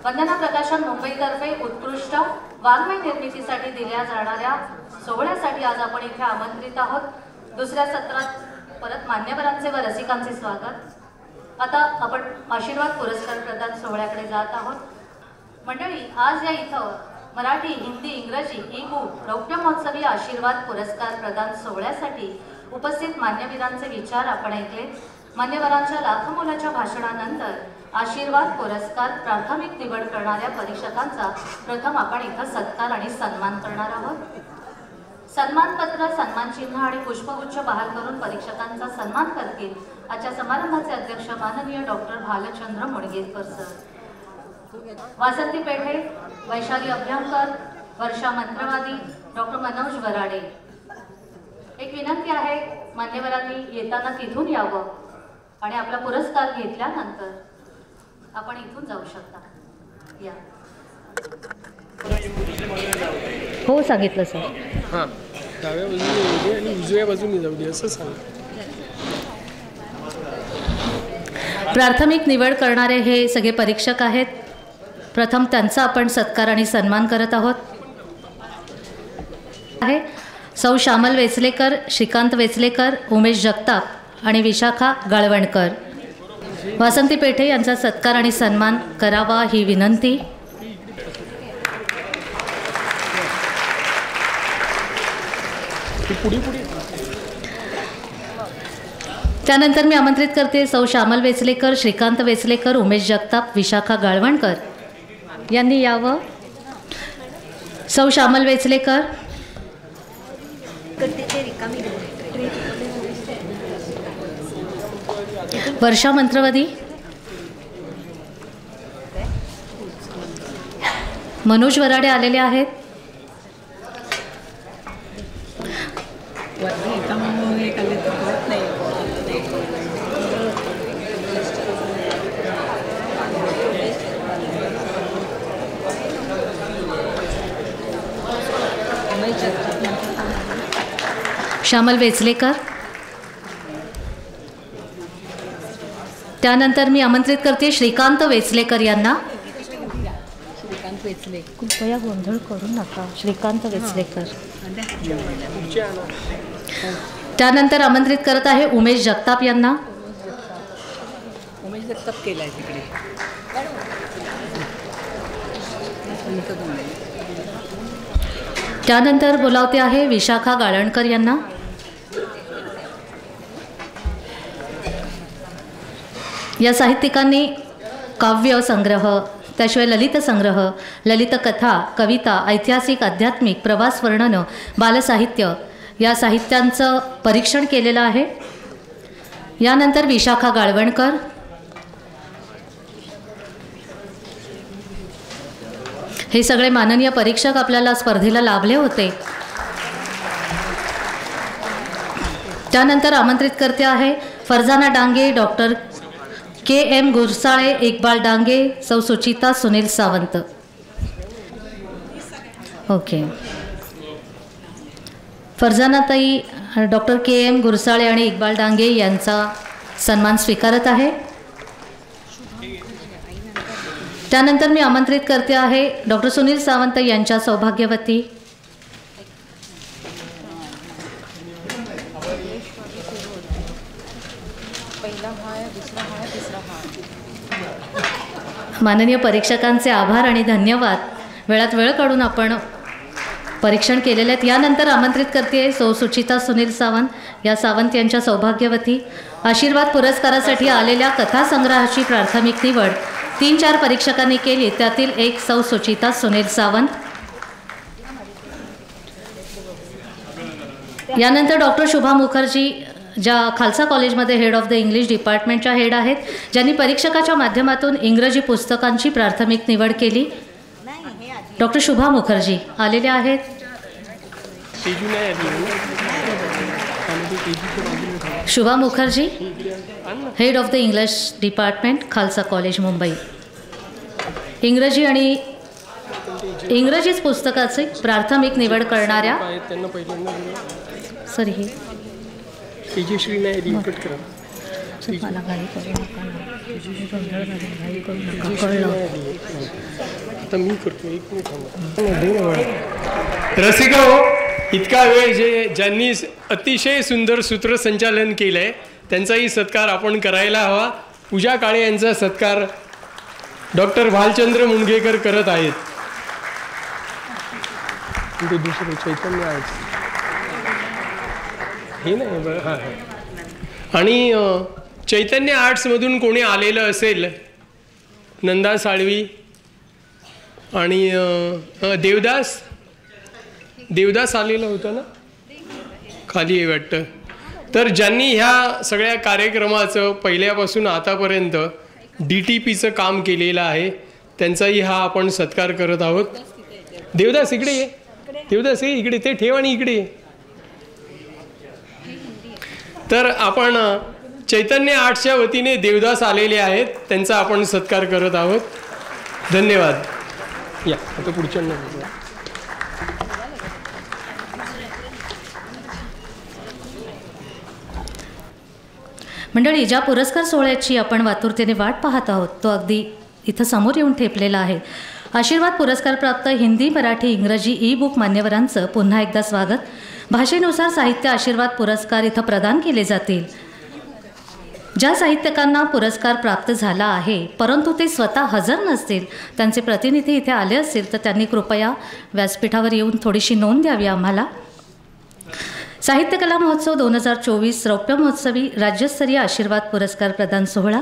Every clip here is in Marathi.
वंदना प्रकाशन मुंबईतर्फे उत्कृष्ट वाङ्मय निर्मितीसाठी दिल्या जाणाऱ्या सोहळ्यासाठी आज आपण इथे आमंत्रित आहोत। दुसऱ्या सत्रात परत मान्यवरांचे व रसिकांचे स्वागत। आता आपण आशीर्वाद पुरस्कार प्रदान सोहळ्याकडे जात आहोत। मंडळी, आज या इथं मराठी, हिंदी, इंग्रजी ई-बुक रौप्य महोत्सवी आशीर्वाद पुरस्कार प्रदान सोहळ्यासाठी उपस्थित मान्यवरांचे विचार आपण ऐकले। मान्यवरांच्या लाखमोलाच्या भाषणानंतर आशीर्वाद पुरस्कार प्राथमिक निवड करणाऱ्या परीक्षकांचा प्रथम आपण इथं सत्कार आणि सन्मान करणार आहोत। सन्मानपत्र, सन्मानचिन्ह आणि पुष्पगुच्छ बहाल करून परीक्षकांचा सन्मान करतील आजच्या समारंभाचे अध्यक्ष माननीय डॉक्टर भालचंद्र मुणगेकर सर। वासंती पेठे, वैशाली अभ्यंकर, वर्षा मंत्रवादी, डॉक्टर मनोज वराडे। एक विनंती आहे, मान्यवरांनी येताना तिथून यावं आणि आपला पुरस्कार घेतल्यानंतर आपण इथून जाऊ शकता। या हो सांगितलं सर। हां, डाव्या बाजूने आणि उजव्या बाजूने जाऊ दे असं सांग। प्राथमिक निवड करणारे हे सगळे परीक्षक आहेत। प्रथम त्यांचा आपण सत्कार आणि सन्मान करत आहोत। आहे सौ श्यामल वेचलेकर, श्रीकांत वेचलेकर, उमेश जगताप आणि विशाखा गाळवणकर। वासंती पेठे यांचा सत्कार आणि सन्मान करावा ही विनंती। त्यानंतर मी आमंत्रित करते सौ श्यामल वेचलेकर, श्रीकांत वेचलेकर, उमेश जगताप, विशाखा गाळवणकर यांनी यावं। सौ श्यामल वेचलेकर, वर्षा मंत्रवादी, मनोज वराडे आलेले आहेत। श्यामल वेचलेकर। त्यानंतर मी आमंत्रित करते श्रीकांत वेचलेकर यांना। श्रीकांत वेचले, कृपया गोंधळ करू नका। श्रीकांत वेचलेकर। त्यानंतर आमंत्रित करत आहे उमेश जगताप यांना। उमेश जगताप केलाय तिकडे। त्यानंतर बोलावते आहे विशाखा गाळणकर यांना। या साहित्यिकांनी काव्य संग्रह, त्याशिवाय ललित संग्रह, ललित कथा, कविता, ऐतिहासिक, आध्यात्मिक, प्रवास वर्णन, बालसाहित्य या साहित्यांचं परीक्षण केलेलं आहे। यानंतर विशाखा गाळवणकर। हे सगळे माननीय परीक्षक आपल्याला स्पर्धेला लाभले होते। त्यानंतर आमंत्रित करते आहे फरजाना डांगे, डॉक्टर के.एम. गुरसाळे, इक्बाल डांगे, सौ सुचिता सुनील सावंत। ओके, फरजानाताई डॉक्टर के.एम. गुरसाळे आणि इक्बाल डांगे यांचा सन्मान स्वीकारत आहे। त्यानंतर मी आमंत्रित करते आहे डॉक्टर सुनील सावंत यांच्या सौभाग्यवती। माननीय परीक्षकांचे आभार आणि धन्यवाद। वेळात वेळ काढून आपण परीक्षण केलेले आहेत। यानंतर आमंत्रित करते सौ सुचिता सुनील सावंत। या सावंत यांच्या सौभाग्यवती। आशीर्वाद पुरस्कारासाठी आलेल्या कथासंग्रहाची प्राथमिक निवड 3-4 परीक्षकांनी केली, त्यातील एक सौ सुचिता सुनील सावंत। यानंतर डॉक्टर शुभा मुखर्जी, ज्या खालसा कॉलेजमध्ये हेड ऑफ द इंग्लिश डिपार्टमेंटच्या हेड आहेत, ज्यांनी परीक्षकाच्या माध्यमातून इंग्रजी पुस्तकांची प्राथमिक निवड केली। डॉक्टर शुभा मुखर्जी आलेले आहेत। Shubha Mukherjee, head of the English department, Khalsa college, Mumbai. इंग्रजी आणि इंग्रजीच पुस्तकाची प्राथमिक निवड करणाऱ्या सर ही तेजश्री नाही, रिपीट करा। मला घाई करू नका ना, गोंधळ घालून घाई करू नका, कळलं? आता मी करतो, एक मिनिट. रसिका हो, इतका वेळ ज्यांनी अतिशय सुंदर सूत्रसंचालन केलं आहे त्यांचाही सत्कार आपण करायला हवा. पूजा काळे यांचा सत्कार डॉक्टर भालचंद्र मुणगेकर करत आहेत. ते दुसरे चैतन्य आहेत हे नाही बरं. हां हां. आणि चैतन्य आर्ट्समधून कोणी आलेलं असेल, नंदा साळवी आणि देवदास आलेलं होतं ना, खाली आहे वाटतं. तर ज्यांनी ह्या सगळ्या कार्यक्रमाचं पहिल्यापासून आतापर्यंत DTPचं काम केलेलं आहे त्यांचाही हा आपण सत्कार करत आहोत. देवदास इकडे ये, देवदास ये इकडे, ते ठेव आणि इकडे ये. तर आपण चैतन्य आर्ट्सच्या वतीने देवदास आलेले आहेत, त्यांचा आपण सत्कार करत आहोत. धन्यवाद. या आता पुढच्या मंडळी, ज्या पुरस्कार सोहळ्याची आपण वातुरतेने वाट पाहत आहोत तो अगदी इथं समोर येऊन ठेपलेला आहे. आशीर्वाद पुरस्कार प्राप्त हिंदी, मराठी, इंग्रजी ई-बुक मान्यवरांचं पुन्हा एकदा स्वागत. भाषेनुसार साहित्य आशीर्वाद पुरस्कार इथं प्रदान केले जातील. ज्या साहित्यकांना पुरस्कार प्राप्त झाला आहे परंतु ते स्वतः हजर नसतील, त्यांचे प्रतिनिधी इथे आले असतील तर त्यांनी कृपया व्यासपीठावर येऊन थोडीशी नोंद द्यावी आम्हाला. साहित्य कला महोत्सव 2024 रौप्य महोत्सवी राज्यस्तरीय आशीर्वाद पुरस्कार प्रदान सोहळा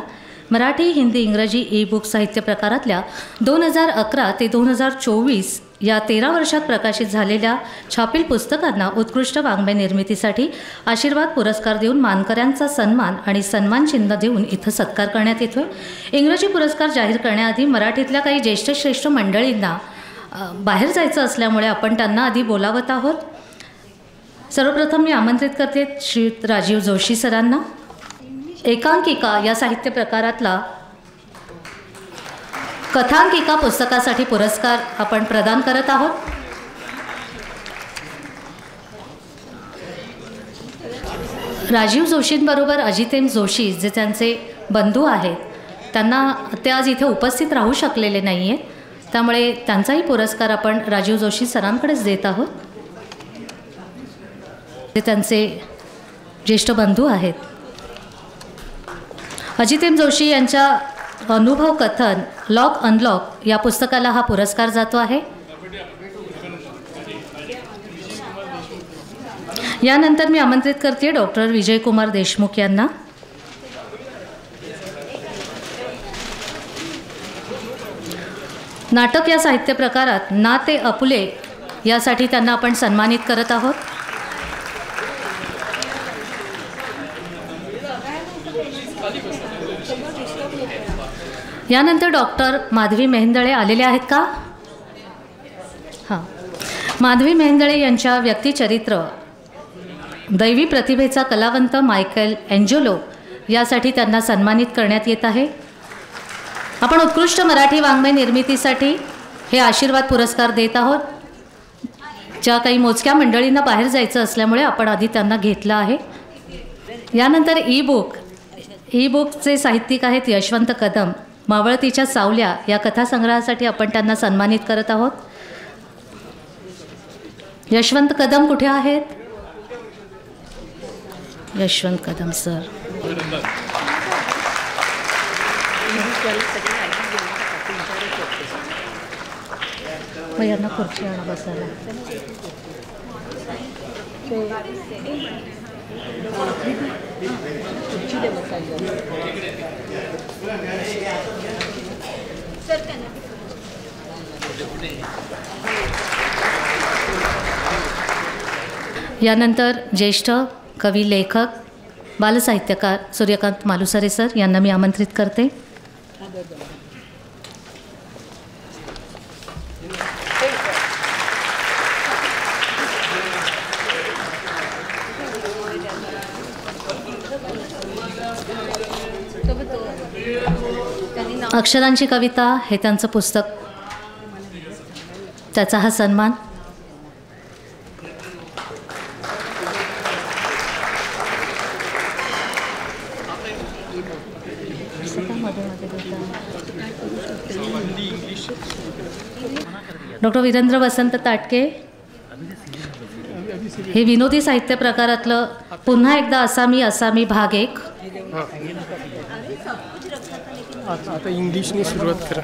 मराठी, हिंदी, इंग्रजी ई-बुक साहित्य प्रकारातल्या 2011 ते 2024 या 13 वर्षात प्रकाशित झालेल्या छापील पुस्तकांना उत्कृष्ट वाङ्मय निर्मितीसाठी आशीर्वाद पुरस्कार देऊन मानकऱ्यांचा सन्मान आणि सन्मान चिन्ह देऊन इथं सत्कार करण्यात येतोय. इंग्रजी पुरस्कार जाहीर करण्याआधी मराठीतल्या काही ज्येष्ठ श्रेष्ठ मंडळींना बाहेर जायचं असल्यामुळे आपण त्यांना आधी बोलावत आहोत. सर्वप्रथम मी आमंत्रित करते श्री राजीव जोशी सरांना. एकांकिका या साहित्य प्रकारातला कथांकिका पुस्तकासाठी पुरस्कार आपण प्रदान करत आहोत. राजीव जोशींबरोबर अजितेम जोशी जे त्यांचे बंधू आहेत, त्यांना ते आज इथे उपस्थित राहू शकलेले नाही आहेत, त्यामुळे त्यांचाही पुरस्कार आपण राजीव जोशी सरांकडेच देत आहोत. ते त्यांचे ज्येष्ठ बंधू आहेत. अजितेम जोशी यांच्या अनुभव कथन लॉक अनलॉक या पुस्तकाला हा पुरस्कार जातो आहे. यानंतर मी आमंत्रित करते डॉक्टर विजयकुमार देशमुख यांना. नाटक या साहित्य प्रकारात ना ते अपुले यासाठी त्यांना आपण सन्मानित करत आहोत. यानंतर डॉक्टर माधवी मेहेंदळे आलेले आहेत का? हां, माधवी मेहेंदळे यांच्या व्यक्तिचरित्र दैवी प्रतिभेचा कलावंत मायकेल एंजेलो यासाठी त्यांना सन्मानित करण्यात येत आहे. आपण उत्कृष्ट मराठी वाङ्मय निर्मितीसाठी हे आशीर्वाद पुरस्कार देत आहोत. ज्या काही मोजक्या मंडळींना बाहेर जायचं असल्यामुळे आपण आधी त्यांना घेतलं आहे. यानंतर ई-बुकचे साहित्यिक आहेत यशवंत कदम. मावळतीच्या सावल्या या कथासंग्रहासाठी आपण त्यांना सन्मानित करत आहोत. यशवंत कदम कुठे आहेत? यशवंत कदम सर. मग यांना खुर्ची आणा बसायला. यानंतर ज्येष्ठ कवी, लेखक, बालसाहित्यकार सूर्यकांत मालुसरे सर यांना मी आमंत्रित करते. अक्षरांची कविता हे त्यांचं पुस्तक, त्याचा हा सन्मान. डॉक्टर वीरेंद्र वसंत ताटके हे विनोदी साहित्य प्रकारातलं पुन्हा एकदा असामी असामी भाग 1. आता इंग्लिशने सुरुवात करा.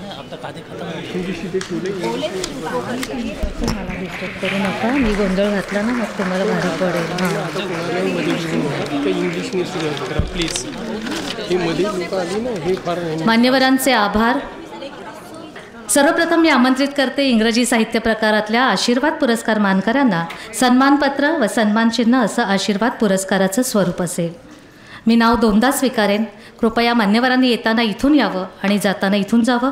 इंग्लिश इथे ठेवले. मला डिस्टर्ब करू नका, मी गोंधळ घातला ना मग तुम्हाला भारी पडेल. इंग्लिशने सुरुवात करा प्लीज. हे मध्ये लोक आली ना, हे फार मान्यवरांचे आभार. सर्वप्रथम मी आमंत्रित करते इंग्रजी साहित्य प्रकारातल्या आशीर्वाद पुरस्कार मानकऱ्यांना सन्मानपत्र व सन्मानचिन्ह असं आशीर्वाद पुरस्काराचं स्वरूप असेल. मी नाव 2दा स्वीकारेन. कृपया मान्यवरांनी येताना इथून यावं आणि जाताना इथून जावं.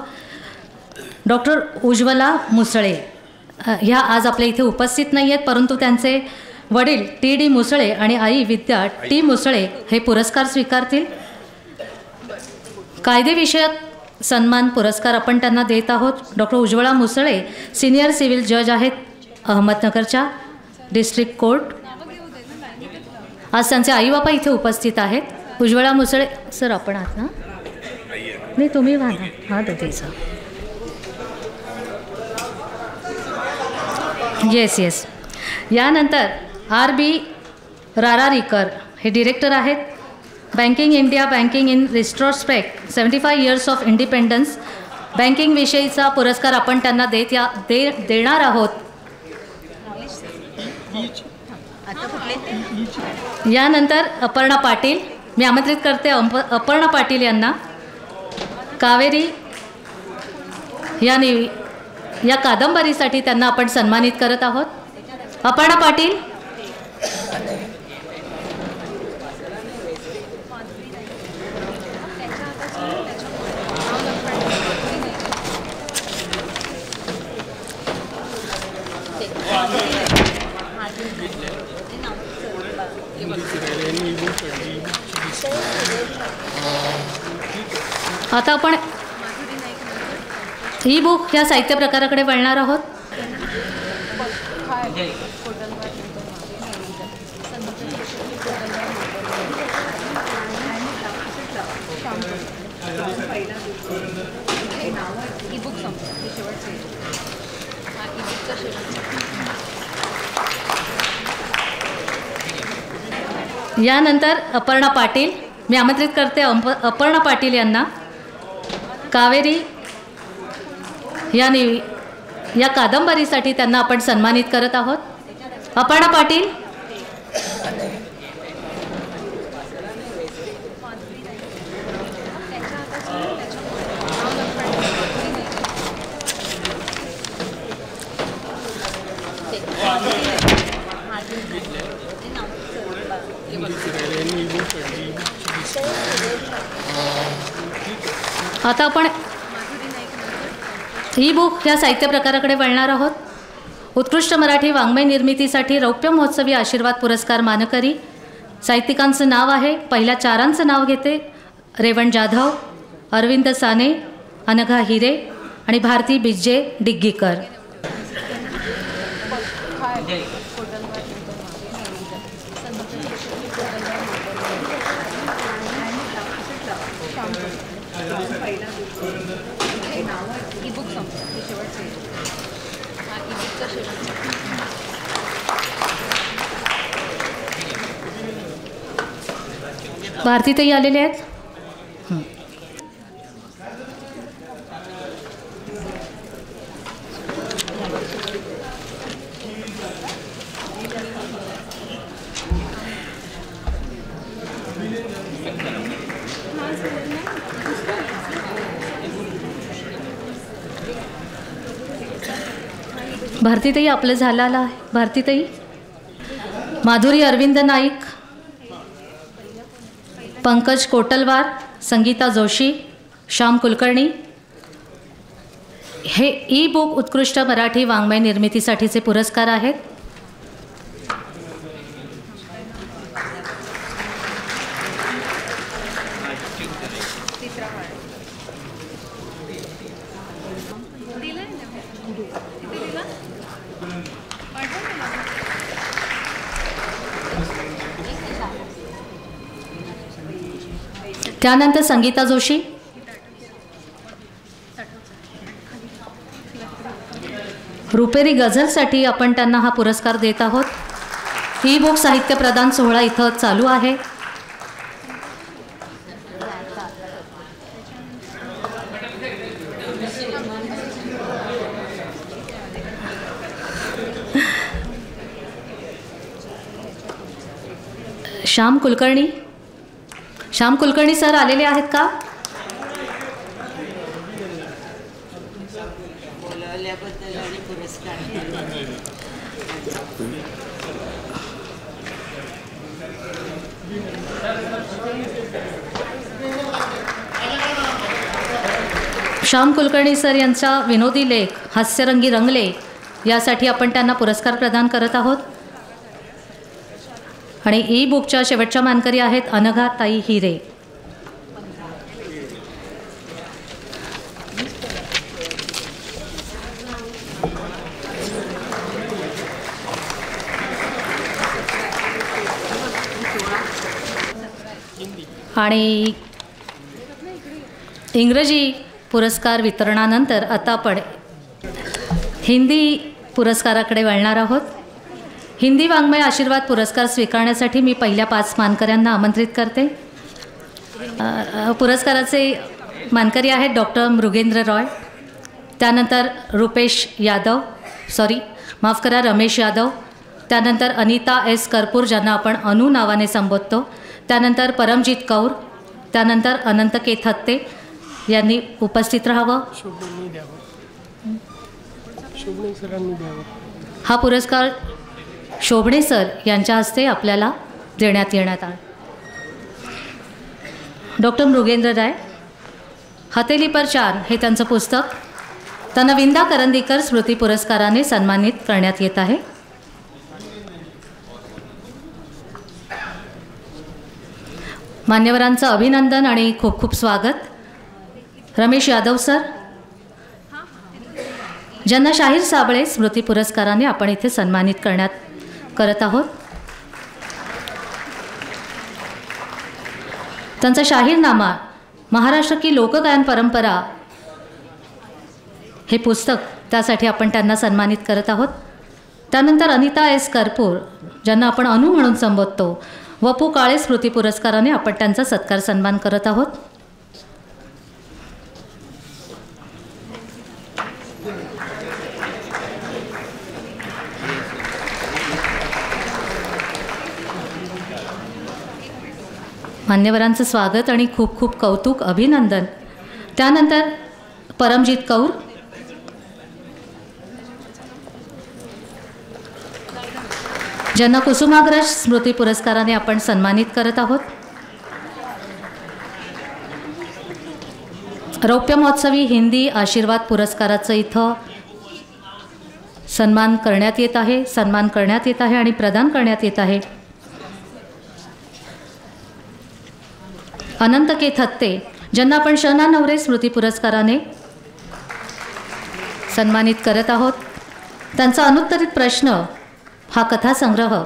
डॉक्टर उज्ज्वला मुसळे ह्या आज आपल्या इथे उपस्थित नाही आहेत, परंतु त्यांचे वडील TD मुसळे आणि आई विद्या T मुसळे हे पुरस्कार स्वीकारतील. कायदेविषयक सन्मान पुरस्कार आपण त्यांना देत आहोत. Doctor Ujjwala Musale senior civil जज आहेत अहमदनगरच्या डिस्ट्रिक्ट कोर्ट. आज त्यांचे आई बाबा इथे उपस्थित आहेत. उज्ज्वला मुसळे सर आपण आहात ना? नाही तुम्ही व्हा ना. हां दादा येस. यानंतर RB रारारीकर हे डिरेक्टर आहेत. Banking India banking in retrospect 75 years of independence बँकिंगविषयीचा पुरस्कार आपण त्यांना देणार आहोत. यानंतर अपर्णा पाटील मी आमंत्रित करते अपर्णा पाटील यांना. कावेरी या कादंबरीसाठी त्यांना आपण सन्मानित करत आहोत. अपर्णा पाटील. आता आपण ई बुक ह्या साहित्य प्रकाराकडे वळणार आहोत. यानंतर अपर्णा पाटील मी आमंत्रित करते अपर्णा पाटील यांना. कावेरी या कादंबरीसाठी त्यांना आपण सन्मानित करत आहोत. अपर्णा पाटील. आता आपण ई बुक या साहित्य प्रकाराकडे वळणार आहोत. उत्कृष्ट मराठी वाङ्मय निर्मितीसाठी रौप्य महोत्सवी आशीर्वाद पुरस्कार मानकरी साहित्यिकांचं नाव आहे. पहिल्या 4 नाव घेते. रेवण जाधव, अरविंद साने, अनघा हिरे आणि भारती बिज्जे डिग्गीकर. भारतीताई आलेले आहेत. भारतीताई आपलं झालेलं आहे. भारतीताई. माधुरी अरविंद नाईक, पंकज कोटलवार, संगीता जोशी, श्याम कुलकर्णी हे ई बुक उत्कृष्ट मराठी वाङ्मय निर्मितीसाठीचे पुरस्कार आहेत. त्यानंतर संगीता जोशी, रुपेरी गझलसाठी आपण त्यांना हा पुरस्कार देत आहोत. ई बुक साहित्य प्रदान सोहळा इथं चालू आहे. श्याम कुलकर्णी सर आलेले आहेत का? श्याम कुलकर्णी सर यांचा विनोदी लेख हास्यरंगी रंगले यासाठी आपण त्यांना पुरस्कार प्रदान करत आहोत. आणि ई बुकच्या शेवटच्या मानकरी आहेत अनघा ताई हिरे. आणि इंग्रजी पुरस्कार वितरणानंतर आता आपण हिंदी पुरस्काराकडे वळणार आहोत. हिंदी वाङ्मय आशीर्वाद पुरस्कार स्वीकारण्यासाठी मी पहिल्या 5 मानकऱ्यांना आमंत्रित करते. पुरस्काराचे मानकरी आहेत डॉक्टर मृगेंद्र रॉय, त्यानंतर रमेश यादव, त्यानंतर अनिता एस कर्पूर ज्यांना आपण अनु नावाने संबोधतो, त्यानंतर परमजीत कौर, त्यानंतर अनंत के थत्ते यांनी उपस्थित राहावं. हा पुरस्कार शोभणे सर यांच्या हस्ते आपल्याला देण्यात येण्यात आला. डॉक्टर मृगेंद्र राय, हथेली पर 4 हे त्यांचं पुस्तक त्यांना विंदा करंदीकर स्मृती पुरस्काराने सन्मानित करण्यात येत आहे. मान्यवरांचं अभिनंदन आणि खूप खूप स्वागत. रमेश यादव सर, ज्यांना शाहीर साबळे स्मृती पुरस्काराने आपण इथे सन्मानित करत आहोत. त्यांचा शाहीरनामा महाराष्ट्र की लोकगायन परंपरा हे पुस्तक, त्यासाठी आपण त्यांना सन्मानित करत आहोत. त्यानंतर अनिता एस कर्पूर ज्यांना आपण अनु म्हणून संबोधतो, वपू काळे स्मृती पुरस्काराने आपण त्यांचा सत्कार सन्मान करत आहोत. मान्यवरांचं स्वागत आणि खूप खूप कौतुक, अभिनंदन. त्यानंतर परमजीत कौर, ज्यांना कुसुमाग्रज स्मृती पुरस्काराने आपण सन्मानित करत आहोत. रौप्य महोत्सवी हिंदी आशीर्वाद पुरस्काराचं इथं सन्मान करण्यात येत आहे आणि प्रदान करण्यात येत आहे. अनंत के थत्ते ज्यांना आपण शना नवरे स्मृती पुरस्काराने सन्मानित करत आहोत. त्यांचा अनुत्तरित प्रश्न हा कथासंग्रह.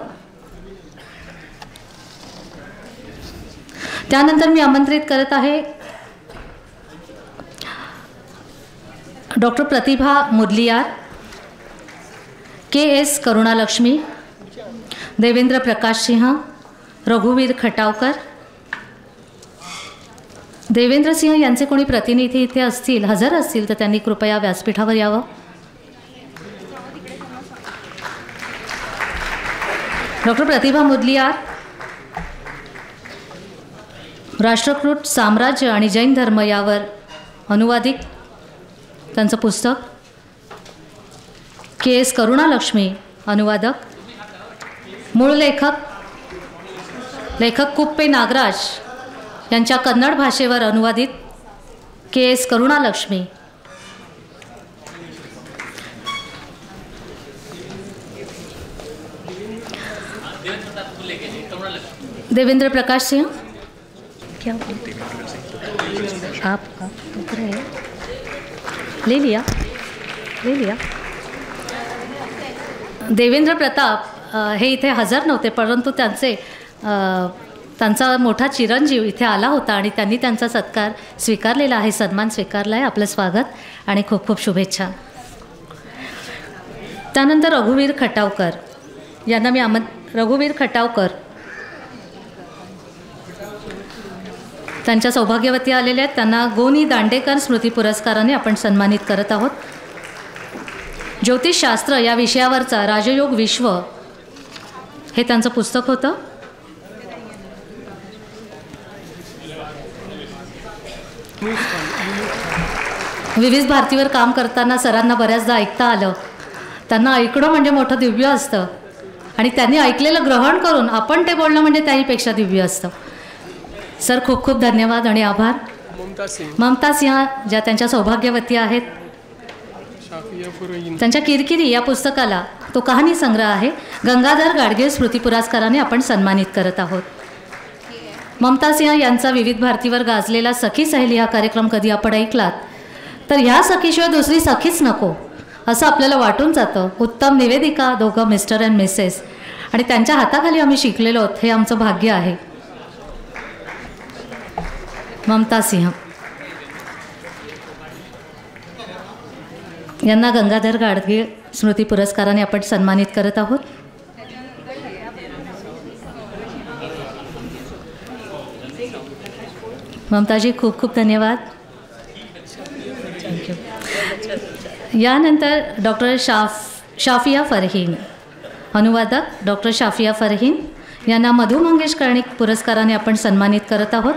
त्यानंतर मी आमंत्रित करत आहे डॉक्टर प्रतिभा मुदलियार, के एस करुणालक्ष्मी, देवेंद्र प्रकाश सिंह, रघुवीर खटावकर. देवेंद्र सिंह यांचे कोणी प्रतिनिधी इथे हजर असतील तर त्यांनी कृपया व्यासपीठावर यावं. डॉक्टर प्रतिभा मुदलियार, राष्ट्रकूट साम्राज्य आणि जैन धर्म यावर अनुवादित त्यांचं पुस्तक. के एस करुणालक्ष्मी, अनुवादक. मूळ लेखक कुप्पे नागराज यांच्या कन्नड भाषेवर अनुवादित के एस करुणालक्ष्मी. देवेंद्र प्रकाश सिंह, क्या आप उधर है? ले लिया. देवेंद्र प्रताप हे इथे हजर नव्हते, परंतु त्यांचा मोठा चिरंजीव इथे आला होता आणि त्यांनी त्यांचा सत्कार स्वीकारलेला आहे, सन्मान स्वीकारला आहे. आपलं स्वागत आणि खूप खूप शुभेच्छा. त्यानंतर रघुवीर खटावकर यांना मी रघुवीर खटावकर त्यांच्या सौभाग्यवती आलेल्या आहेत. त्यांना गोनी दांडेकर स्मृती पुरस्काराने आपण सन्मानित करत आहोत. ज्योतिषशास्त्र या विषयावरचा राजयोग विश्व हे त्यांचं पुस्तक होतं. विविध भारतीवर काम करताना सरांना बऱ्याचदा ऐकता आलं. त्यांना ऐकणं म्हणजे मोठं दिव्य असतं आणि त्यांनी ऐकलेलं ग्रहण करून आपण ते बोलणं म्हणजे त्याहीपेक्षा दिव्य असतं. सर खूप खूप धन्यवाद आणि आभार. ममता सिंह ज्या त्यांच्या सौभाग्यवती आहेत, त्यांच्या किरकिरी या पुस्तकाला तो कहाणी संग्रह आहे, गंगाधर गाडगीळ स्मृती पुरस्काराने आपण सन्मानित करत आहोत. ममता सिंह यांचा विविध भारतीवर गाजलेला सखी सहेली हा कार्यक्रम कधी आपण ऐकलात तर ह्या सखीशिवाय दुसरी सखीच नको असं आपल्याला वाटून जातं. उत्तम निवेदिका, दोघं मिस्टर अँड मिसेस, आणि त्यांच्या हाताखाली आम्ही शिकलेलो आहोत, हे आमचं भाग्य आहे. ममता सिंह यांना गंगाधर गाडगीळ स्मृती पुरस्काराने आपण सन्मानित करत आहोत. ममताजी खूप खूप धन्यवाद. यानंतर डॉक्टर शाफिया फरहीन, अनुवादक डॉक्टर शाफिया फरहीन यांना मधु मंगेश कर्णिक पुरस्काराने आपण सन्मानित करत आहोत.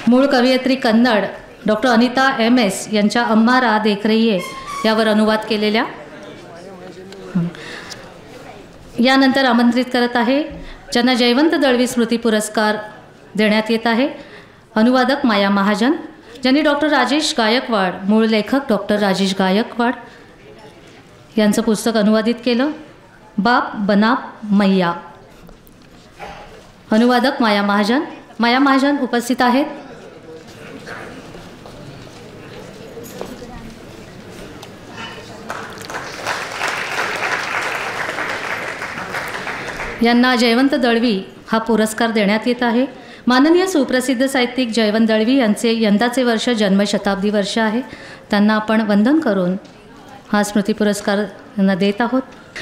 मूळ कवयित्री कन्नड डॉक्टर अनिता MS यांच्या अम्मा रा देख रही है यावर अनुवाद केलेल्या. यानंतर आमंत्रित करत आहे ज्यांना जयवंत दळवी स्मृती पुरस्कार देण्यात येत आहे, अनुवादक माया महाजन, ज्यांनी डॉक्टर राजेश गायकवाड, मूळ लेखक डॉक्टर राजेश गायकवाड यांचं पुस्तक अनुवादित केलं, बाप बनाप मैया. अनुवादक माया महाजन. माया महाजन उपस्थित आहेत. यांना जयवंत दळवी हा पुरस्कार देण्यात येत आहे. माननीय सुप्रसिद्ध साहित्यिक जयवंत दळवी यांचे यंदाचे वर्ष जन्मशताब्दी वर्ष आहे. त्यांना आपण वंदन करून हा स्मृती पुरस्कार यांना देत आहोत.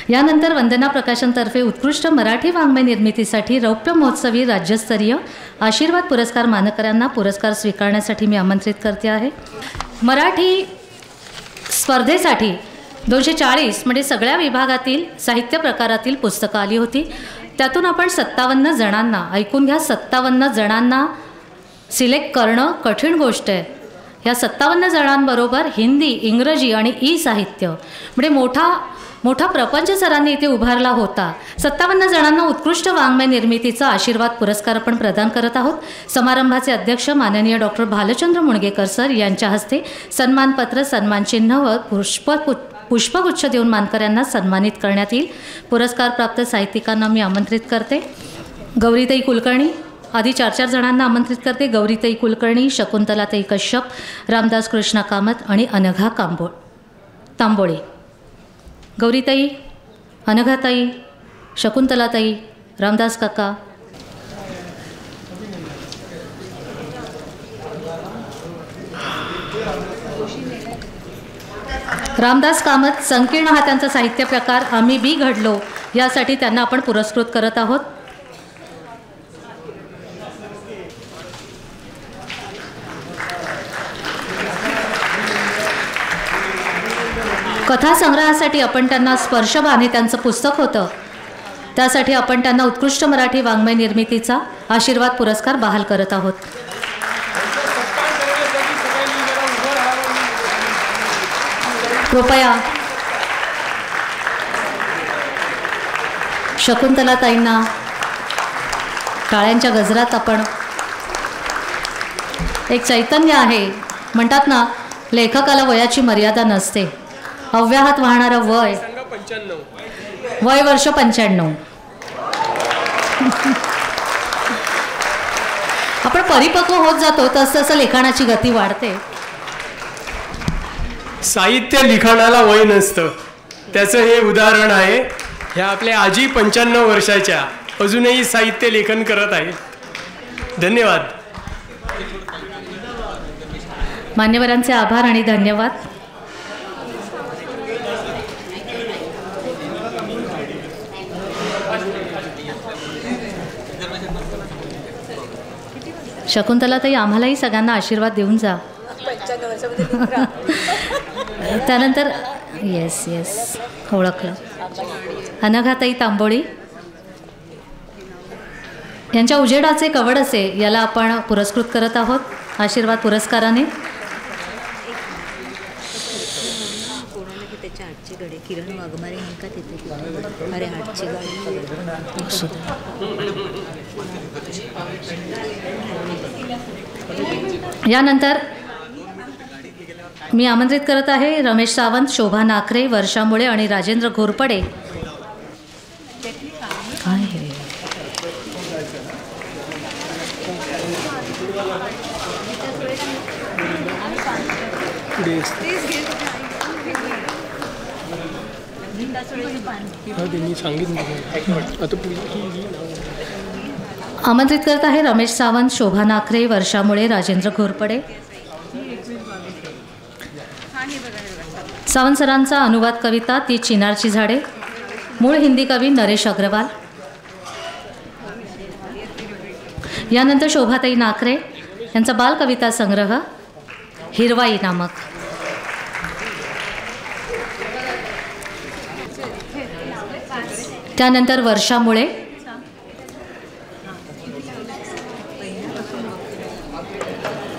यानंतर वंदना प्रकाशनतर्फे उत्कृष्ट मराठी वाङ्मय निर्मितीसाठी रौप्य महोत्सवी राज्यस्तरीय आशीर्वाद पुरस्कार मानकऱ्यांना पुरस्कार स्वीकारण्यासाठी मी आमंत्रित करते आहे. मराठी स्पर्धेसाठी 240 म्हणजे सगळ्या विभागातील साहित्य प्रकारातील पुस्तकं आली होती. त्यातून आपण 57 जणांना, ऐकून घ्या, 57 जणांना सिलेक्ट करणं कठीण गोष्ट आहे. ह्या 57 जणांबरोबर हिंदी, इंग्रजी आणि साहित्य म्हणजे मोठा प्रपंच सरांनी इथे उभारला होता. 57 जणांना उत्कृष्ट वाङ्मय निर्मितीचा आशीर्वाद पुरस्कार आपण प्रदान करत आहोत. समारंभाचे अध्यक्ष माननीय डॉक्टर भालचंद्र मुणगेकर सर यांच्या हस्ते सन्मानपत्र, सन्मानचिन्ह व पुष्पगुच्छ देऊन मानकऱ्यांना सन्मानित करण्यात येईल. पुरस्कार प्राप्त साहित्यिकांना मी आमंत्रित करते. गौरीताई कुलकर्णी आधी 4 जणांना आमंत्रित करते. गौरीताई कुलकर्णी, शकुंतलाताई कश्यप, रामदास कृष्णा कामत आणि अनघा तांबोळे. गौरीताई, अनघाताई, शकुंतलाताई, रामदास काका. रामदास कामत, संकीर्ण हा त्यांचा साहित्य प्रकार आम्ही बी घडलो यासाठी त्यांना आपण पुरस्कृत करत आहोत. कथासंग्रहासाठी आपण त्यांना स्पर्शबाण हे त्यांचं पुस्तक होतं, त्यासाठी आपण त्यांना उत्कृष्ट मराठी वाङ्मय निर्मितीचा आशीर्वाद पुरस्कार बहाल करत आहोत. कृपया शकुंतलाताईंना टाळ्यांच्या गजरात आपण एक चैतन्य आहे. म्हणतात ना, लेखकाला वयाची मर्यादा नसते. अव्याहत वाहणारं वय वर्ष 95. आपण परिपक्व होत जातो तसं लेखनाची गती वाढते. साहित्य लिखाणाला वय नसतं, त्याचं हे उदाहरण आहे. ह्या आपल्या आजी 95 वर्षाच्या अजूनही साहित्य लेखन करत आहेत. धन्यवाद. मान्यवरांचे आभार आणि धन्यवाद. शकुंतलाताई, आम्हालाही सगळ्यांना आशीर्वाद देऊन जा. त्यानंतर येस येस ओळखलं. अनघाताई तांबोळी यांच्या उजेडाचे कवड असे याला आपण पुरस्कृत करत आहोत आशीर्वाद पुरस्काराने. किरण वाघमारे का तिथे अरे हातची गाडी. यानंतर मी आमंत्रित करत आहे रमेश सावंत, शोभा नाखरे, वर्षा मुळे आणि राजेंद्र घोरपडे. काय हे आमंत्रित करत आहे रमेश सावंत, शोभा नाखरे, वर्षा मुळे, राजेंद्र घोरपडे. सावंत सरांचा अनुवाद कविता ती चिनारची झाडे, मूळ हिंदी कवी नरेश अग्रवाल. यानंतर शोभाताई नाखरे यांचा बालकविता संग्रह हिरवाई नामक. त्यानंतर वर्षा मुळे,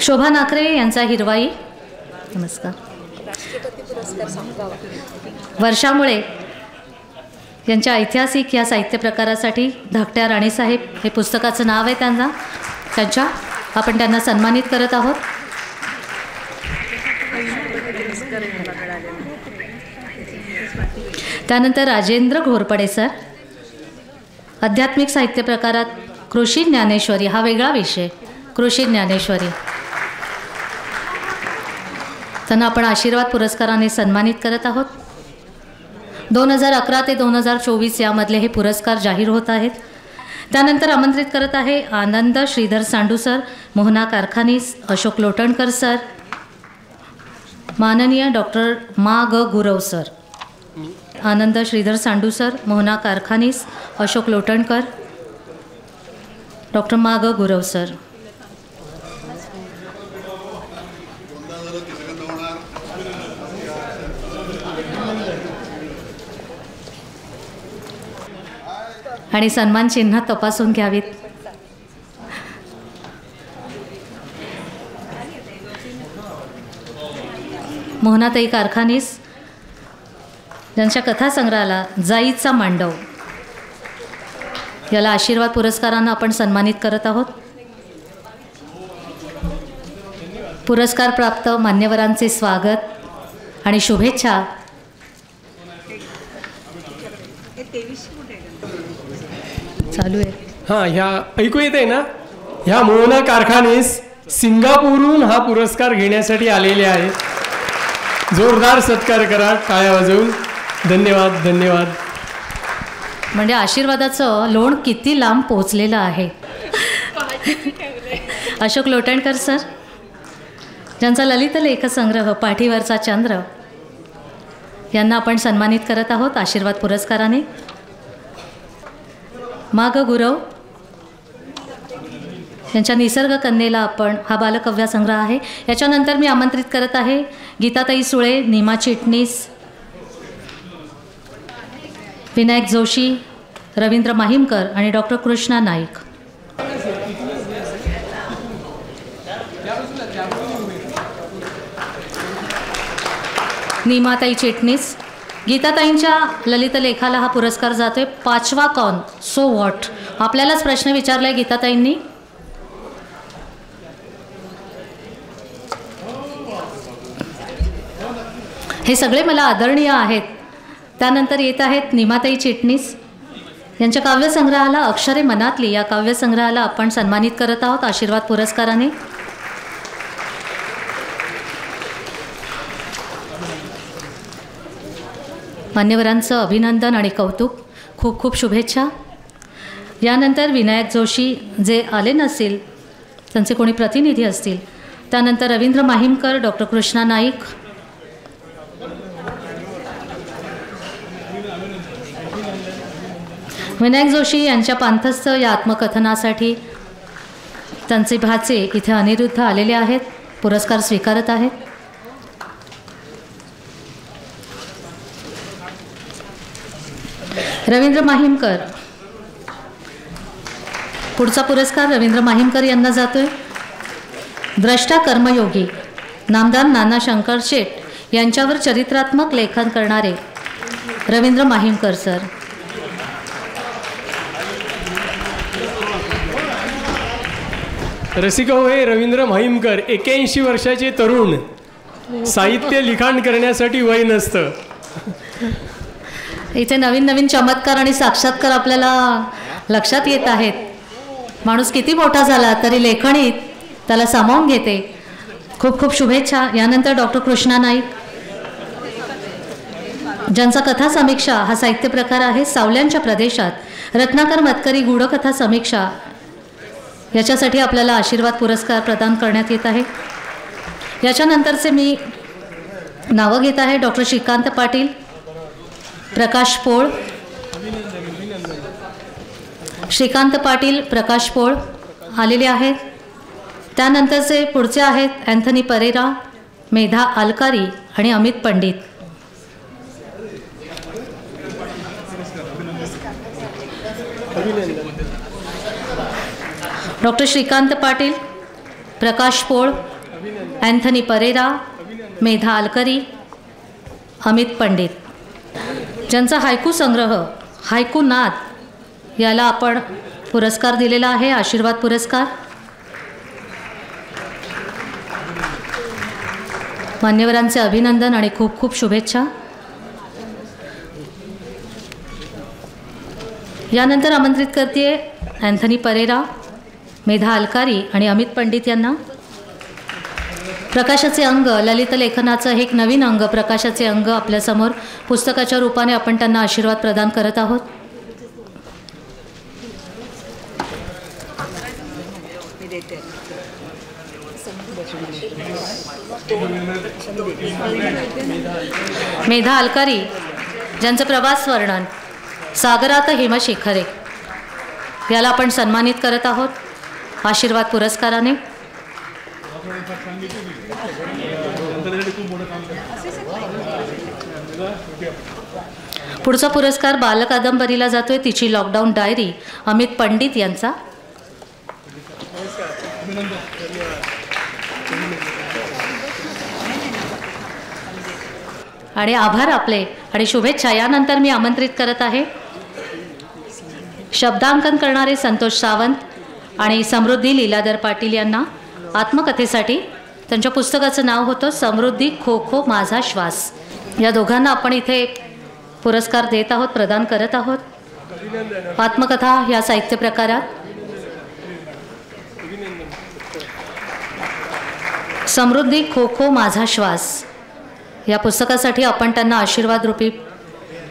शोभा नाखरे यांचा हिरवाई. नमस्कार. वर्षा मुळे यांच्या ऐतिहासिक या साहित्य प्रकारासाठी धाकट्या राणीसाहेब हे पुस्तकाचं नाव आहे त्यांच्या आपण त्यांना सन्मानित करत आहोत. त्यानंतर राजेंद्र घोरपडे सर, आध्यात्मिक साहित्य प्रकारात कृषी ज्ञानेश्वरी हा वेगळा विषय, कृषी ज्ञानेश्वरी. त्यांना आपण आशीर्वाद पुरस्काराने सन्मानित करत आहोत. 2011 ते 2024 यामधले हे पुरस्कार जाहीर होत आहेत. त्यानंतर आमंत्रित करत आहे आनंद श्रीधर सांडू सर, मोहना कारखानीस, अशोक लोटणकर सर, माननीय डॉक्टर मा ग गुरव सर. आनंद श्रीधर सांडू सर, मोहना कारखानीस, अशोक लोटणकर, डॉक्टर मा ग गुरव सर. आणि सन्मान चिन्ह तपासून घ्यावीत. मोहनाताई कारखानीस ज्यांच्या कथासंग्रहाला जाईचा मांडव याला आशीर्वाद पुरस्कारानं आपण सन्मानित करत आहोत. पुरस्कार प्राप्त मान्यवरांचे स्वागत आणि शुभेच्छा. चालू आहे. हां, ह्या ऐकू येत आहे ना? ह्या मोहना कारखानीस सिंगापूरहून हा पुरस्कार घेण्यासाठी आलेले आहेत. जोरदार सत्कार करा टाळ्या वाजवून. धन्यवाद धन्यवाद. म्हणजे आशीर्वादाचं लोण किती लांब पोचलेलं आहे. अशोक लोटणकर सर ज्यांचा ललित लेखसंग्रह पाठीवरचा चंद्र यांना आपण सन्मानित करत आहोत आशीर्वाद पुरस्काराने. माग गुरव यांच्या निसर्ग कन्येला आपण हा बालकव्य संग्रह आहे. याच्यानंतर मी आमंत्रित करत आहे गीताताई सुळे, नीमा चिटणीस, विनायक जोशी, रवींद्र माहीमकर आणि डॉक्टर कृष्णा नाईक. नीमाताई चिटणीस, गीताताईंच्या ललित लेखाला हा पुरस्कार जातोय. 5वा कॉन सो व्हॉट. आपल्यालाच प्रश्न विचारलाय गीताताईंनी. हे सगळे मला आदरणीय आहेत. त्यानंतर येत आहेत नीमाताई चिटणीस यांच्या काव्यसंग्रहाला अक्षरे मनातली या काव्यसंग्रहाला आपण सन्मानित करत आहोत आशीर्वाद पुरस्काराने. मान्यवरांचं अभिनंदन आणि कौतुक. खूप खूप शुभेच्छा. यानंतर विनायक जोशी जे आले नसतील त्यांचे कोणी प्रतिनिधी असतील. त्यानंतर रवींद्र माहीमकर, डॉक्टर कृष्णा नाईक, विनायक जोशी यांच्या पांथस्थ या आत्मकथनासाठी त्यांचे भाचे इथे अनिरुद्ध आलेले आहेत, पुरस्कार स्वीकारत आहेत. रवींद्र माहीमकर, पुढचा पुरस्कार रवींद्र माहीमकर यांना जातोय. द्रष्टा कर्मयोगी नामदार नाना शंकर शेट यांच्यावर चरित्रात्मक लेखन करणारे रवींद्र माहीमकर सर. रसिका होय, रवींद्र माहीमकर 81 वर्षाचे तरुण. साहित्य लिखाण करण्यासाठी वय नसतं. इथे नवीन नवीन चमत्कार आणि साक्षात्कार आपल्याला लक्षात येत आहेत. माणूस किती मोठा झाला तरी लेखणीत त्याला सामावून घेते. खूप खूप शुभेच्छा. यानंतर डॉक्टर कृष्णा नाईक, ज्यांचा कथा समीक्षा हा साहित्य प्रकार आहे. सावल्यांच्या प्रदेशात रत्नाकर मतकरी गूढकथा समीक्षा याच्यासाठी आपल्याला आशीर्वाद पुरस्कार प्रदान करण्यात येत आहे. याच्यानंतरचे मी नावं घेत आहे. डॉक्टर श्रीकांत पाटील, प्रकाश पोळ, श्रीकांत पाटील, प्रकाश पोळ आलेले आहेत. त्यानंतरचे पुढचे आहेत अँथनी परेरा, मेधा अलकारी आणि अमित पंडित. डॉक्टर श्रीकांत पाटील, प्रकाश पोळ, अँथनी परेरा, मेधा अलकरी, अमित पंडित, ज्यांचा हायकू संग्रह हायकू नाद याला आपण पुरस्कार दिलेला आहे, आशीर्वाद पुरस्कार. मान्यवरांचे अभिनंदन आणि खूप खूप शुभेच्छा. यानंतर आमंत्रित करते अँथनी परेरा, मेधा अलकारी आणि अमित पंडित यांना. प्रकाशाचे अंग, ललित लेखनाचं हे एक नवीन अंग, प्रकाशाचे अंग आपल्यासमोर पुस्तकाच्या रूपाने आपण त्यांना आशीर्वाद प्रदान करत आहोत. मेधा अलकारी, ज्यांचं प्रवास वर्णन सागरात हिमशिखरे याला आपण सन्मानित करत आहोत आशीर्वाद पुरस्काराने. पुढचा पुरस्कार बालकादंबरीला जातोय, तिची लॉकडाऊन डायरी, अमित पंडित यांचा. आणि आभार आपले आणि शुभेच्छा. यानंतर मी आमंत्रित करत आहे शब्दांकन करणारे संतोष सावंत आणि समृद्धी लीलाधर पाटील यांना आत्मकथेसाठी. त्यांच्या पुस्तकाचं नाव होतं समृद्धी खो खो माझा श्वास. या दोघांना आपण इथे पुरस्कार देत आहोत, प्रदान करत आहोत. आत्मकथा या साहित्य प्रकारात समृद्धी खो खो माझा श्वास या पुस्तकासाठी आपण त्यांना आशीर्वाद रूपी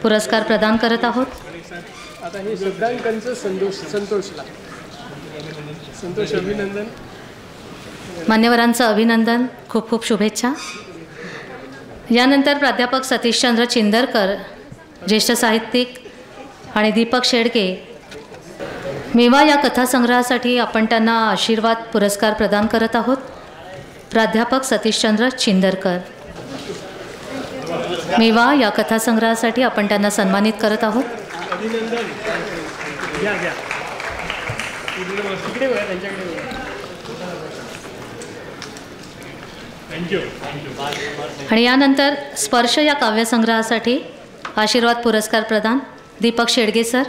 पुरस्कार प्रदान करत आहोत. आता हे शब्दांकनचं संतोष अभिनंदन. मान्यवरांचं अभिनंदन, खूप खूप शुभेच्छा. यानंतर प्राध्यापक सतीशचंद्र चिंदरकर, ज्येष्ठ साहित्यिक, आणि दीपक शेडके, मेवा या कथासंग्रहासाठी आपण त्यांना आशीर्वाद पुरस्कार प्रदान करत आहोत. प्राध्यापक सतीशचंद्र चिंदरकर, मेवा या कथासंग्रहासाठी आपण त्यांना सन्मानित करत आहोत. आणि यानंतर स्पर्श या काव्यसंग्रहासाठी आशीर्वाद पुरस्कार प्रदान दीपक शेडगे सर.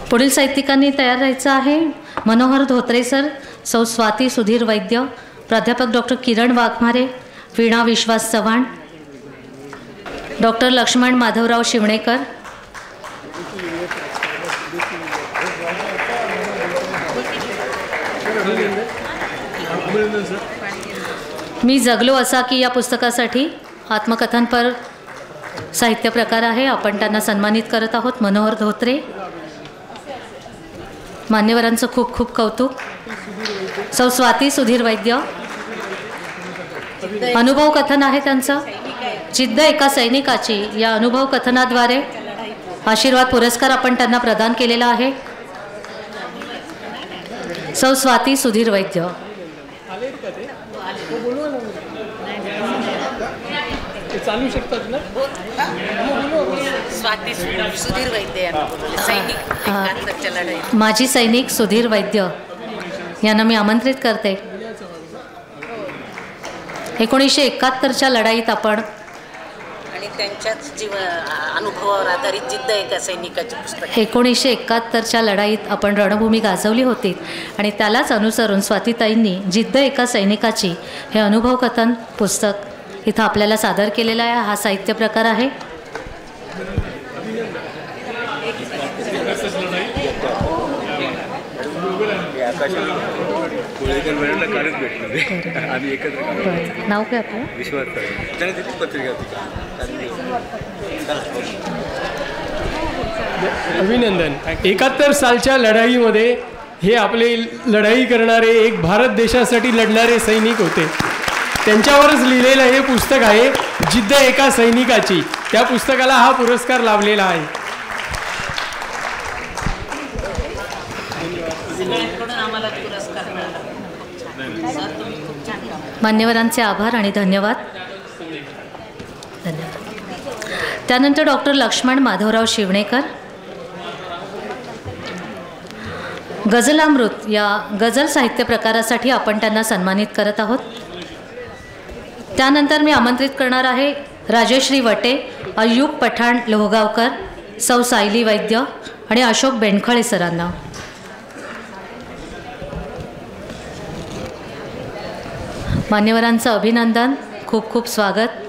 पुढील साहित्यिकांनी तयार राहायचं आहे. मनोहर धोत्रे सर, सौ स्वाती सुधीर वैद्य, प्राध्यापक डॉक्टर किरण वाघमारे, वीणा विश्वास चव्हाण, डॉक्टर लक्ष्मण माधवराव शिवणेकर, मी जगलो असा की या पुस्तकासाठी आत्मकथनपर साहित्य प्रकार आहे, आपण त्यांना सन्मानित करत आहोत. मनोहर धोत्रे. मान्यवरांचं खूप खूप कौतुक. सौ स्वाती सुधीर वैद्य, अनुभव कथन आहे त्यांचं. जिद्द एका सैनिकाची या अनुभव कथनाद्वारे आशीर्वाद पुरस्कार आपण त्यांना प्रदान केलेला आहे. सौ स्वाती सुधीर वैद्य. चालू शकतात ना. स्वाती सुधीर वैद्य सैनिक एकाहत्तरच्या लढाईत. माजी सैनिक सुधीर वैद्य यांना मी आमंत्रित करते. 1971च्या लढाईत आपण आणि त्यांच्याच अनुभवावर आधारित जिद्द एका सैनिकाचे पुस्तक. 1971च्या लढाईत आपण रणभूमी गाजवली होती आणि त्यालाच अनुसरून स्वातीताईंनी जिद्द एका सैनिकाची हे अनुभव कथन पुस्तक इथं आपल्याला सादर केलेला आहे. हा साहित्य प्रकार आहे. नाव काय आपलं? अभिनंदन. 71 सालच्या लढाईमध्ये हे आपले लढाई करणारे एक भारत देशासाठी लढणारे सैनिक होते. त्यांच्यावरच लिहिलेलं हे पुस्तक आहे जिद्द एका सैनिकाची. त्या पुस्तकाला हा पुरस्कार लाभलेला आहे. मान्यवरांचे आभार आणि धन्यवाद. त्यानंतर डॉक्टर लक्ष्मण माधवराव शिवणेकर, गझलामृत या गझल साहित्य प्रकारासाठी आपण त्यांना सन्मानित करत आहोत. त्यानंतर मी आमंत्रित करणार आहे राजश्री वटे, अय्यूब पठाण लोहगावकर, सौ सायली वैद्य आणि अशोक बेंडखळे सरांना. मान्यवरांचं अभिनंदन, खूप खूप स्वागत.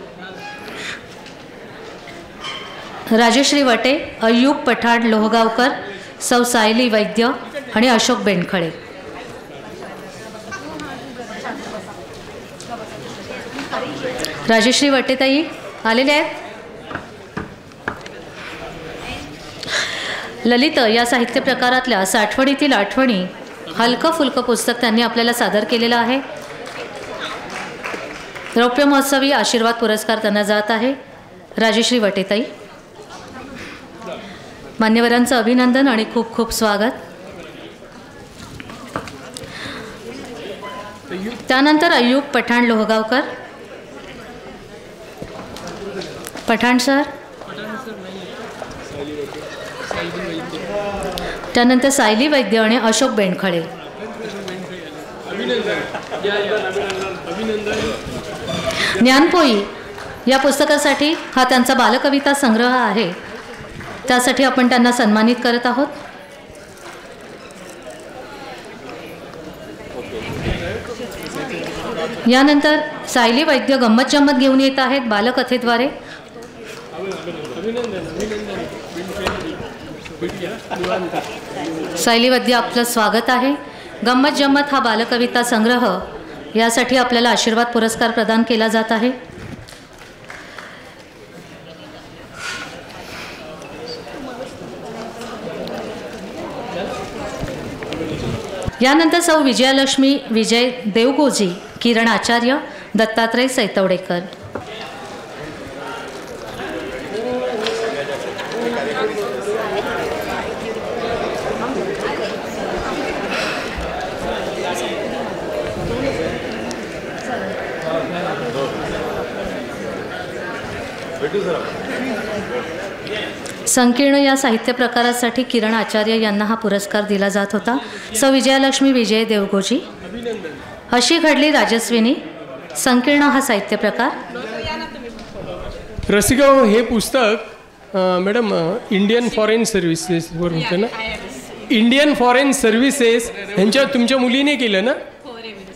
राजश्री वटे, अय्यूब पठाण लोहगावकर, सौ सायली वैद्य आणि अशोक बेंडखळे. राजश्री वटेताई आलेले आहेत. ललित या साहित्य प्रकारातल्या साठवणीतील आठवणी हलकं फुलकं पुस्तक त्यांनी आपल्याला सादर केलेलं आहे. रौप्य महोत्सवी आशीर्वाद पुरस्कार त्यांना जात आहे. राजश्री वटेताई, मान्यवरांचं अभिनंदन आणि खूप खूप स्वागत. त्यानंतर अय्यूब पठाण लोहगावकर. पठाण सर. त्यानंतर सायली वैद्य आणि अशोक बेंडखळे. ज्ञानपोई या पुस्तकासाठी हा त्यांचा बालकविता संग्रह आहे. त्यासाठी आपण त्यांना सन्मानित करत आहोत. यानंतर सायली वैद्य गंमत जम्मत घेऊन येत आहेत बालकथेद्वारे. सायली वैद्य, आपलं स्वागत आहे. गंमत जम्मत हा बालकविता संग्रह यासाठी आपल्याला आशीर्वाद पुरस्कार प्रदान केला जात आहे. यानंतर सौ विजयालक्ष्मी विजय देवगोजी, किरण आचार्य, दत्तात्रय सैतवडेकर. संकीर्ण या साहित्य प्रकारासाठी किरण आचार्य यांना हा पुरस्कार दिला जात होता. सौ विजयालक्ष्मी विजय देवगोजी. अशी घडली राजस्विनी, संकीर्ण हा साहित्य प्रकार. रसिको, हे पुस्तक मॅडम इंडियन फॉरेन सर्व्हिसेसवर होतं ना. इंडियन फॉरेन सर्व्हिसेस ह्यांच्या तुमच्या मुलीने केलं ना.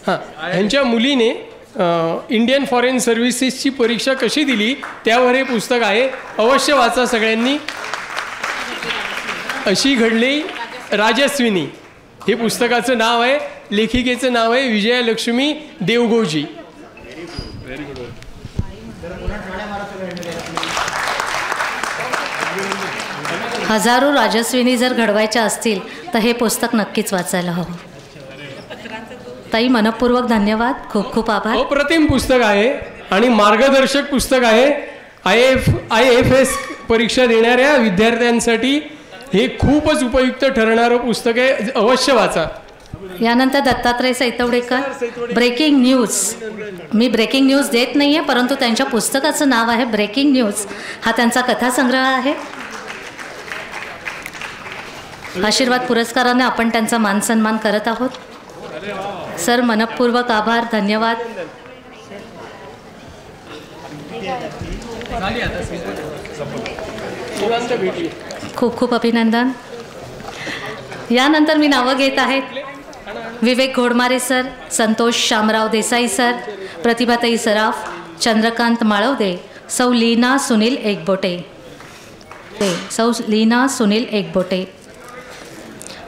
हां, ह्यांच्या मुलीने इंडियन फॉरेन सर्व्हिसेसची परीक्षा कशी दिली त्यावर हे पुस्तक आहे. अवश्य वाचा सगळ्यांनी. अशी घडली राजस्विनी हे पुस्तकाचं नाव आहे. लेखिकेचं नाव आहे विजयालक्ष्मी देवगोजी. हजारो राजस्विनी जर घडवायच्या असतील तर हे पुस्तक नक्कीच वाचायला हवं. ताई मनपूर्वक धन्यवाद, खूप खूप आभार. अप्रतिम पुस्तक आहे आणि मार्गदर्शक पुस्तक आहे. IAFS परीक्षा देणाऱ्या विद्यार्थ्यांसाठी हे खूपच उपयुक्त ठरणारं पुस्तक आहे, अवश्य वाचा. यानंतर दत्तात्रय सैतवडेकर, ब्रेकिंग न्यूज. मी ब्रेकिंग न्यूज देत नाही आहे, परंतु त्यांच्या पुस्तकाचं नाव आहे ब्रेकिंग न्यूज. हा त्यांचा कथासंग्रह आहे. आशीर्वाद पुरस्काराने आपण त्यांचा मानसन्मान करत आहोत. सर मनपूर्वक आभार, धन्यवाद. खूप खूप अभिनंदन. यानंतर मी नावं घेत आहेत. विवेक घोडमारे सर, संतोष शामराव देसाई सर, प्रतिभाताई सराफ, चंद्रकांत माळवदे, सौ लीना सुनील एकबोटे.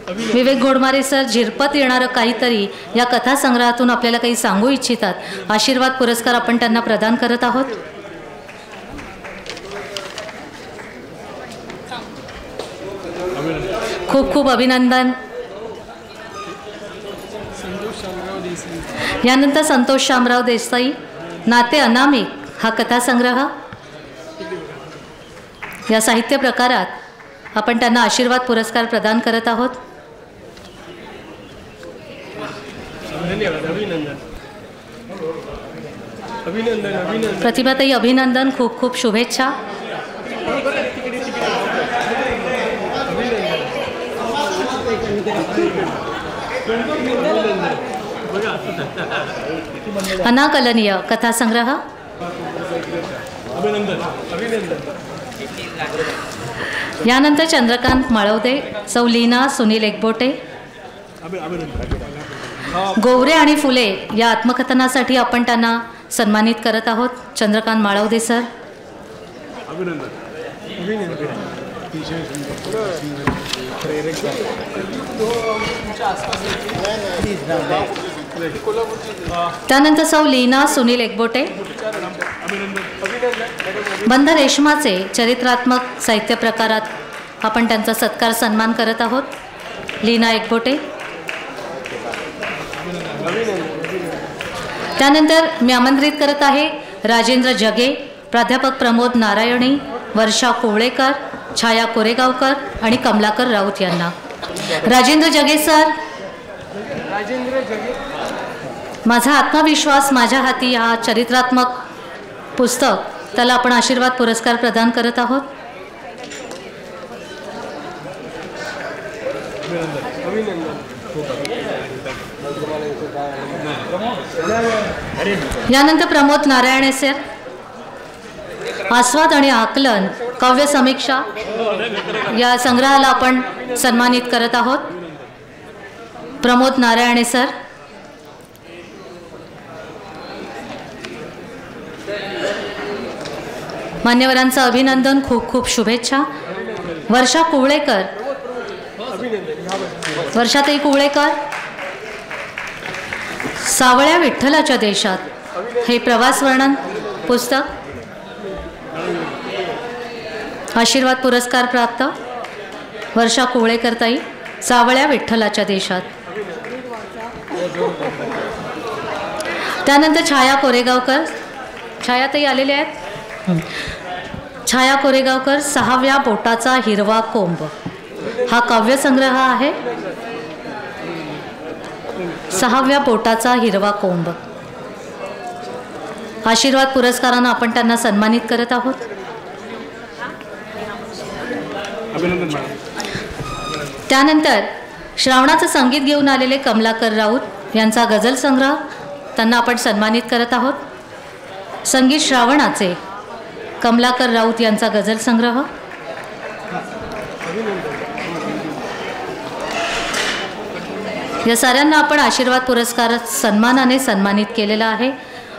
विवेक घोडमारे सर झिरपत येणारं काहीतरी या कथासंग्रहातून आपल्याला काही सांगू इच्छितात. आशीर्वाद पुरस्कार आपण त्यांना प्रदान करत आहोत. खूप खूप अभिनंदन. यानंतर संतोष शामराव देसाई, नाते अनामिक हा कथासंग्रह. या साहित्य प्रकारात आपण त्यांना आशीर्वाद पुरस्कार प्रदान करत आहोत. प्रतिभाताई अभिनंदन, खूप खूप शुभेच्छा. अनाकलनीय कथासंग्रह. यानंतर चंद्रकांत माळवदे, सौ लीना सुनील एकबोटे. गोवरे आणि फुले या आत्मकथनासाठी आपण त्यांना सन्मानित करत आहोत. चंद्रकांत माळवदे सर. त्यानंतर सौ लीना सुनील एकबोटे. बंद रेशमाचे चरित्रात्मक साहित्य प्रकारात आपण त्यांचा सत्कार सन्मान करत आहोत. लीना एकबोटे. त्यानंतर मी आमंत्रित करत आहे राजेंद्र जगे, प्राध्यापक प्रमोद नारायणी, वर्षा कोवळेकर, छाया कोरेगावकर आणि कमलाकर राऊत यांना. राजेंद्र जगे सर. माझा आत्मविश्वास माझ्या हाती हा चरित्रात्मक पुस्तक, त्याला आपण आशीर्वाद पुरस्कार प्रदान करत आहोत. यानंतर प्रमोद नारायणे सर, आस्वाद आणि आकलन काव्य समीक्षा या संग्रहाला आपण सन्मानित करत आहोत. प्रमोद नारायणे सर. मान्यवरांचं अभिनंदन, खूप खूप शुभेच्छा. वर्षा कुवळेकर, वर्षाताई कुवळेकर, सावळ्या विठ्ठलाच्या देशात हे प्रवास वर्णन पुस्तक. आशीर्वाद पुरस्कार प्राप्त वर्षा कुवळेकर ताई, सावळ्या विठ्ठलाच्या देशात. त्यानंतर छाया कोरेगावकर, छायाताई आलेल्या आहेत. छाया कोरेगावकर, सहाव्या बोटाचा हिरवा कोंब हा काव्यसंग्रह आहे. सहाव्या बोटाचा हिरवा कोंब. आशीर्वाद पुरस्कारानं आपण त्यांना सन्मानित करत आहोत. त्यानंतर श्रावणाचं संगीत घेऊन आलेले कमलाकर राऊत यांचा गझल संग्रह, त्यांना आपण सन्मानित करत आहोत. संगीत श्रावणाचे कमलाकर राऊत यांचा गझल संग्रह. या साऱ्यांना आपण आशीर्वाद पुरस्कार सन्मानाने सन्मानित केलेला आहे.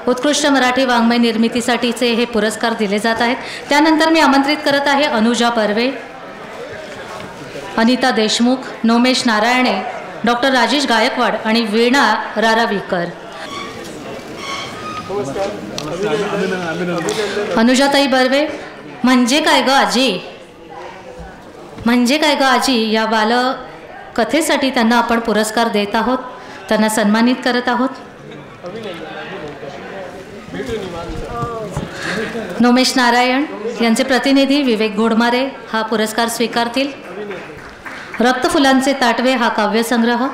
उत्कृष्ट मराठी वाङ्मय निर्मितीसाठीचे हे पुरस्कार दिले जात आहेत. त्यानंतर मी आमंत्रित करत आहे अनुजा बर्वे, अनिता देशमुख, नोमेश नारायणे, डॉक्टर राजेश गायकवाड आणि वीणा रारावीकर. अनुजाताई बर्वे, म्हणजे काय ग आजी? म्हणजे काय ग आजी, या बालकथेसाठी त्यांना आपण पुरस्कार देत आहोत, त्यांना सन्मानित करत आहोत. नोमेश नारायण यांचे प्रतिनिधी विवेक घोडमारे हा पुरस्कार स्वीकारतील. रक्तफुलांचे ताटवे हा काव्यसंग्रह.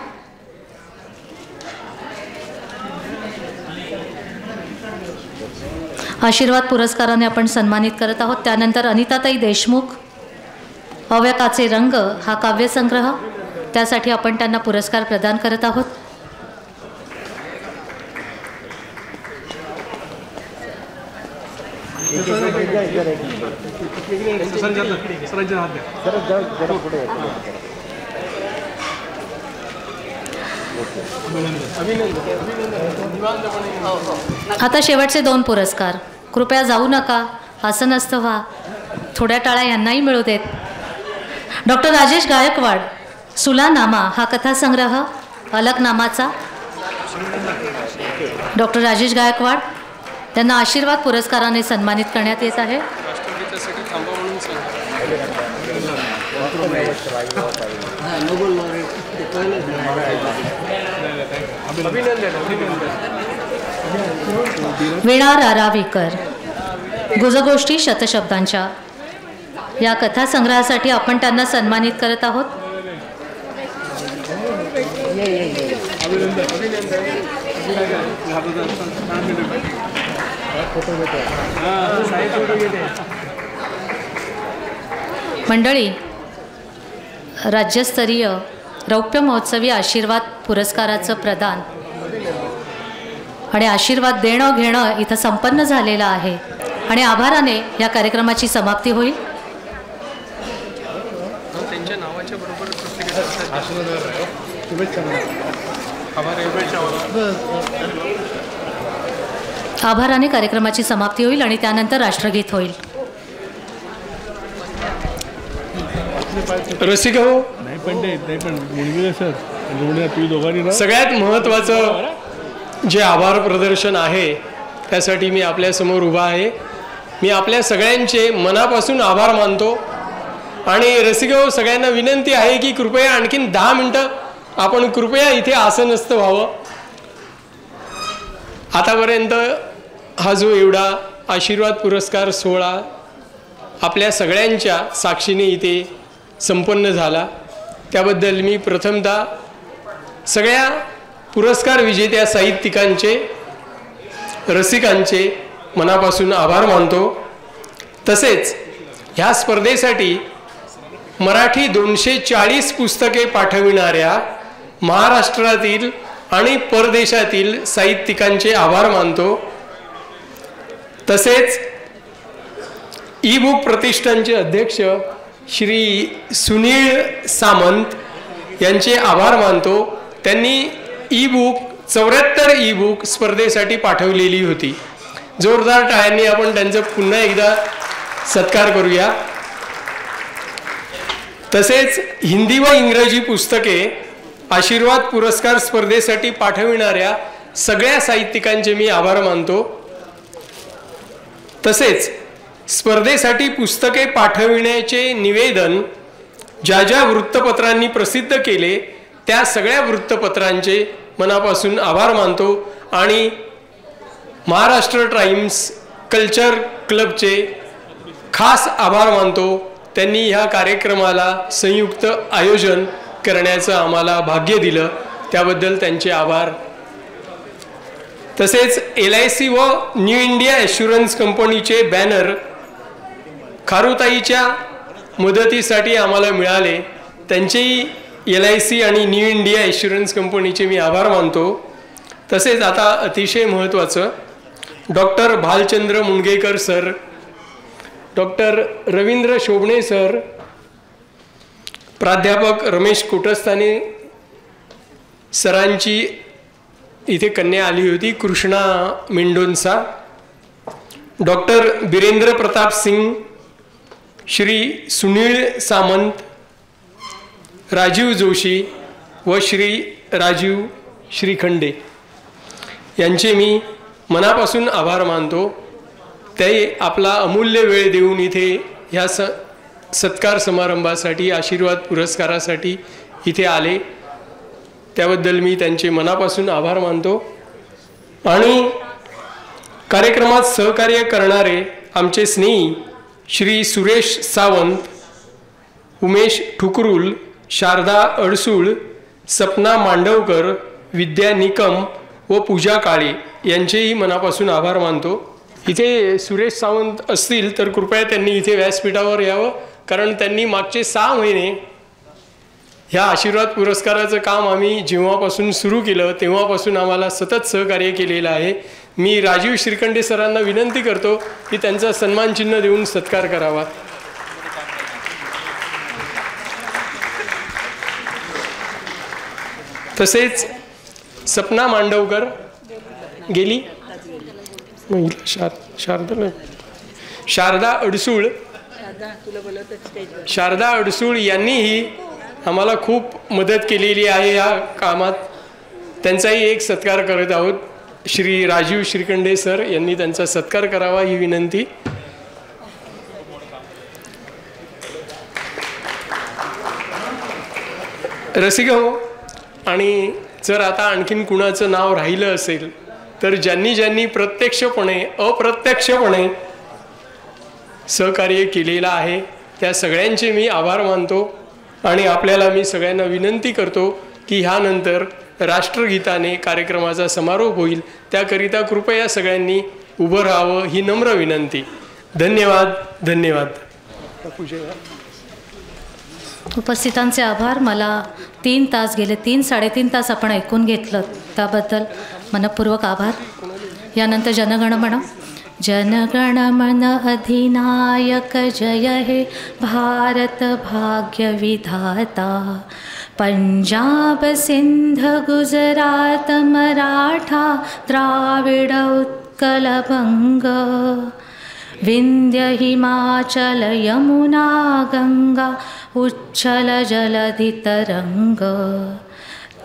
आशीर्वाद पुरस्काराने आपण सन्मानित करत आहोत. त्यानंतर अनिताताई देशमुख अव्यक्ताचे रंग हा काव्यसंग्रह, त्यासाठी आपण त्यांना पुरस्कार प्रदान करत आहोत. आता शेवटचे 2 पुरस्कार. कृपया जाऊ नका, असं नसतं व्हा, थोड्या टाळ्या यांनाही मिळू देत. डॉक्टर राजेश गायकवाड सुलानामा हा कथासंग्रह अलकनामाचा. डॉक्टर राजेश गायकवाड त्यांना आशीर्वाद पुरस्काराने सन्मानित करण्यात येत आहे. वीणा रारावीकर गुजगोष्टी शतशब्दांच्या या कथासंग्रहासाठी आपण त्यांना सन्मानित करत आहोत. मंडळी, राज्यस्तरीय रौप्य महोत्सवी आशीर्वाद पुरस्काराचं प्रदान आणि आशीर्वाद देणं घेणं इथं संपन्न झालेलं आहे आणि आभाराने या कार्यक्रमाची समाप्ती होईल. आभाराने कार्यक्रमाची समाप्ती होईल आणि त्यानंतर राष्ट्रगीत होईल. रसिक हो, सगळ्यात महत्त्वाचं जे आभार प्रदर्शन आहे त्यासाठी मी आपल्यासमोर उभा आहे. मी आपल्या सगळ्यांचे मनापासून आभार मानतो आणि रसिक हो, सगळ्यांना विनंती आहे की कृपया आणखीन 10 मिनटं आपण कृपया इथे आसनस्थ व्हावं. आतापर्यंत हा जो एवढा आशीर्वाद पुरस्कार सोहळा आपल्या सगळ्यांच्या साक्षीने इथे संपन्न झाला, त्याबद्दल मी प्रथमतः सगळ्या पुरस्कार विजेत्या साहित्यिकांचे, रसिकांचे मनापासून आभार मानतो. तसेच ह्या स्पर्धेसाठी मराठी 240 पुस्तके पाठविणाऱ्या महाराष्ट्रातील आणि परदेशातील साहित्यिकांचे आभार मानतो. तसेच ई बुक प्रतिष्ठानचे अध्यक्ष श्री सुनील सामंत यांचे आभार मानतो. त्यांनी ई बुक 74 ई बुक स्पर्धेसाठी पाठवलेली होती. जोरदार टाळ्यांनी आपण त्यांचं पुन्हा एकदा सत्कार करूया. तसेच हिंदी व इंग्रजी पुस्तके आशीर्वाद पुरस्कार स्पर्धेसाठी पाठविणाऱ्या सगळ्या साहित्यिकांचे मी आभार मानतो. तसेच स्पर्धेसाठी पुस्तके पाठविण्याचे निवेदन ज्या ज्या वृत्तपत्रांनी प्रसिद्ध केले त्या सगळ्या वृत्तपत्रांचे मनापासून आभार मानतो आणि महाराष्ट्र टाइम्स कल्चर क्लबचे खास आभार मानतो. त्यांनी ह्या कार्यक्रमाला संयुक्त आयोजन करण्याचं आम्हाला भाग्य दिलं, त्याबद्दल त्यांचे आभार. तसेच LIC व न्यू इंडिया ॲश्युरन्स कंपनीचे बॅनर खारुताईच्या मदतीसाठी आम्हाला मिळाले, त्यांचेही LIC आणि न्यू इंडिया ॲश्युरन्स कंपनीचे मी आभार मानतो. तसेच आता अतिशय महत्त्वाचं, doctor Bhalchandra Mungekar sir, doctor Ravindra Shobhane sir, प्राध्यापक रमेश कोटस्थाने सरांची इथे कन्या आली होती, कृष्णा मेंडोन्सा, डॉक्टर बिरेंद्र प्रताप सिंग, श्री सुनील सामंत, राजीव जोशी व श्री राजीव श्रीखंडे यांचे मी मनापासून आभार मानतो. ते आपला अमूल्य वेळ देऊन इथे ह्या सत्कार समारंभासाठी आशीर्वाद पुरस्कारासाठी इथे आले, त्याबद्दल मी त्यांचे मनापासून आभार मानतो। आणि कार्यक्रमात सहकार्य करणारे आमचे स्नेही श्री सुरेश सावंत, उमेश ठुकरुल, शारदा अडसूळ, सपना मांडवकर, विद्या निकम व पूजा काळे यांचेही मनापासून आभार मानतो। इथे सुरेश सावंत असतील तर कृपया त्यांनी इथे व्यासपीठावर यावं, कारण त्यांनी मागचे 6 महिने ह्या आशीर्वाद पुरस्काराचं काम आम्ही जेव्हापासून सुरू केलं तेव्हापासून आम्हाला सतत सहकार्य केलेलं आहे। मी राजीव श्रीखंडे सरांना विनंती करतो की त्यांचा सन्मान चिन्ह देऊन सत्कार करावा। तसेच सपना मांडवकर गेली, शारदा अडसूळ यांनीही आम्हाला खूप मदत केलेली आहे या कामात, त्यांचाही एक सत्कार करत आहोत। श्री राजीव श्रीखंडे सर यांनी त्यांचा सत्कार करावा ही विनंती। रसिक हो, आणि जर आता आणखीन कुणाचं नाव राहिलं असेल तर ज्यांनी ज्यांनी प्रत्यक्षपणे अप्रत्यक्षपणे सहकार्य केलेलं आहे त्या सगळ्यांचे मी आभार मानतो। आणि आपल्याला मी सगळ्यांना विनंती करतो की ह्यानंतर राष्ट्रगीताने कार्यक्रमाचा समारोप होईल, त्याकरिता कृपया सगळ्यांनी उभं राहावं ही नम्र विनंती। धन्यवाद धन्यवाद। उपस्थितांचे आभार। मला 3 तास गेले, 3-3.5 तास आपण ऐकून घेतलं, त्याबद्दल मनपूर्वक आभार। यानंतर जनगणमन। जनगणमन अधिनायक जय हे भारत भाग्य विधाता, पंजाब सिंध गुजरात मराठा द्राविड उत्कल बंग, विंध्य हिमाचल यमुना गंगा उच्छल जलधि तरंग,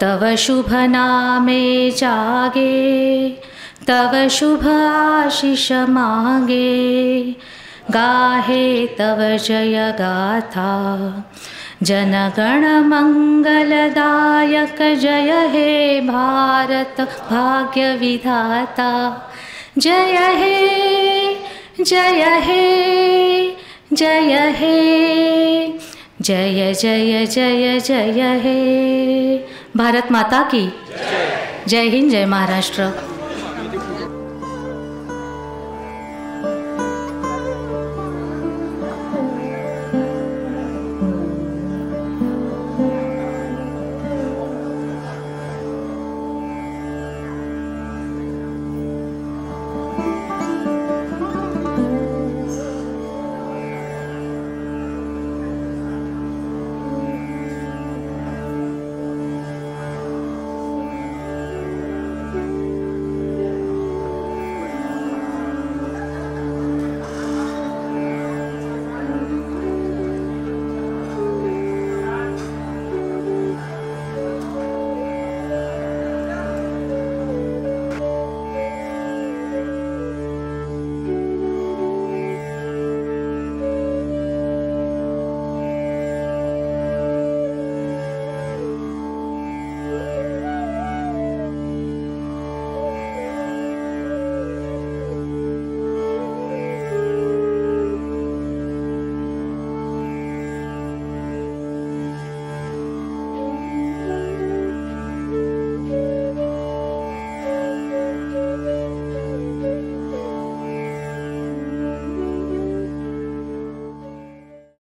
तव शुभ नामे जागे, तव शुभ आशीष मागे, गाहे तव जय गाथा, जनगण मंगलदायक जय हे भारत भाग्य विधाता, जय हे जय हे जय हे, जय जय जय जय हे। भारत माता की जय हिंद, जय महाराष्ट्र।